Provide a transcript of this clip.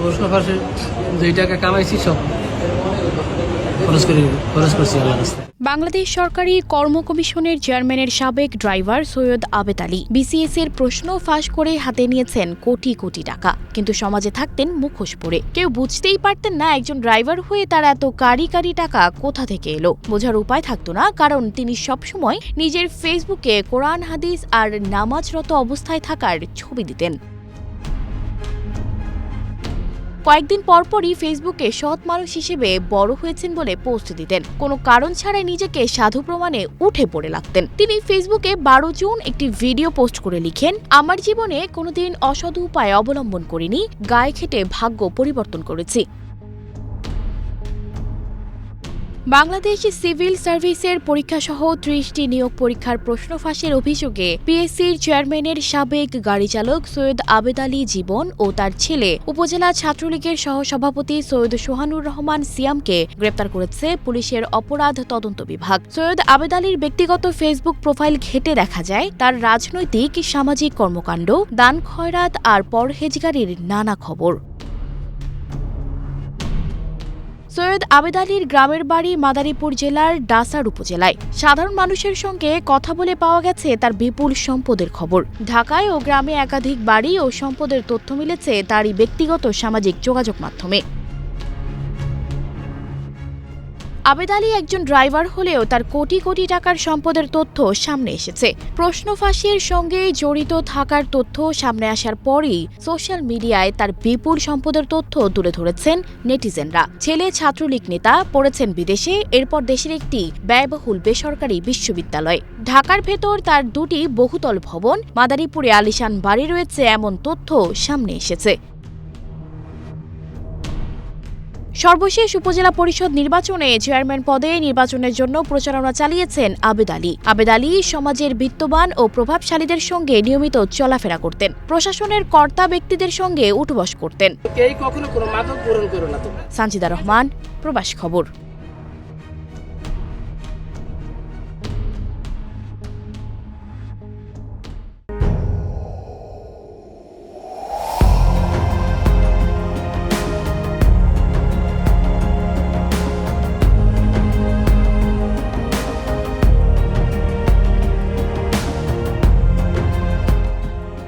প্রশ্ন ফাঁসে 2 টাকা কামাইছি, সব খরচ করছি আল্লাহর রাস্তায়। বাংলাদেশ সরকারি কর্ম কমিশনের চেয়ারম্যানের সাবেক ড্রাইভার সৈয়দ আবেদ আলী বিসিএস এর প্রশ্ন ফাঁস করে হাতে নিয়েছেন কোটি কোটি টাকা, কিন্তু সমাজে থাকতেন মুখোশ পরে। কেউ বুঝতেই পারতেন না একজন ড্রাইভার হয়ে তার এত কারি কারি টাকা কোথা থেকে এলো। বোঝার উপায় থাকতো না, কারণ তিনি সবসময় নিজের ফেসবুকে কোরআন হাদিস আর নামাজরত অবস্থায় থাকার ছবি দিতেন। কয়েকদিন পরপরই ফেসবুকে সৎ মানুষ হিসেবে বড় হয়েছেন বলে পোস্ট দিতেন। কোনো কারণ ছাড়াই নিজেকে সাধু প্রমাণে উঠে পড়ে লাগতেন। তিনি ফেসবুকে 12 জুন একটি ভিডিও পোস্ট করে লিখেন, আমার জীবনে কোনোদিন অসাধু উপায় অবলম্বন করিনি, গায়ে খেটে ভাগ্য পরিবর্তন করেছি। বাংলাদেশ সিভিল সার্ভিসের পরীক্ষাসহ 30টি নিয়োগ পরীক্ষার প্রশ্ন ফাঁসের অভিযোগে পিএসসির চেয়ারম্যানের সাবেক গাড়ি চালক সৈয়দ আবেদ আলী জীবন ও তার ছেলে উপজেলা ছাত্রলীগের সহসভাপতি সৈয়দ সোহানুর রহমান সিয়ামকে গ্রেপ্তার করেছে পুলিশের অপরাধ তদন্ত বিভাগ। সৈয়দ আবেদ আলীর ব্যক্তিগত ফেসবুক প্রোফাইল ঘেঁটে দেখা যায় তার রাজনৈতিক, সামাজিক কর্মকাণ্ড, দান খয়রাত আর পরহেজগারির নানা খবর। সৈয়দ আবেদ আলীর গ্রামের বাড়ি মাদারীপুর জেলার ডাসার উপজেলায়। সাধারণ মানুষের সঙ্গে কথা বলে পাওয়া গেছে তার বিপুল সম্পদের খবর। ঢাকায় ও গ্রামে একাধিক বাড়ি ও সম্পদের তথ্য মিলেছে তারই ব্যক্তিগত সামাজিক যোগাযোগ মাধ্যমে। আবেদ আলী একজন ড্রাইভার হলেও তার কোটি কোটি টাকার সম্পদের তথ্য সামনে এসেছে। প্রশ্ন ফাঁসের সঙ্গে জড়িত থাকার তথ্য সামনে আসার পরেই সোশ্যাল মিডিয়ায় তার বিপুল সম্পদের তথ্য তুলে ধরেছেন নেটিজেনরা। ছেলে ছাত্রলীগ নেতা, পড়েছেন বিদেশে, এরপর দেশের একটি ব্যয়বহুল বেসরকারি বিশ্ববিদ্যালয়। ঢাকার ভেতর তার 2টি বহুতল ভবন, মাদারীপুরে আলিশান বাড়ি রয়েছে, এমন তথ্য সামনে এসেছে। সর্বশেষ উপজেলা পরিষদ নির্বাচনে চেয়ারম্যান পদে নির্বাচনের জন্য প্রচারণা চালিয়েছেন আবেদ আলী। আবেদ আলী সমাজের বিত্তবান ও প্রভাবশালীদের সঙ্গে নিয়মিত চলাফেরা করতেন। প্রশাসনের কর্তা ব্যক্তিদের সঙ্গে উঠবস করতেন। কখনো কোনো মাদক গ্রহণ করো না। সানজিদা রহমান, প্রবাস খবর।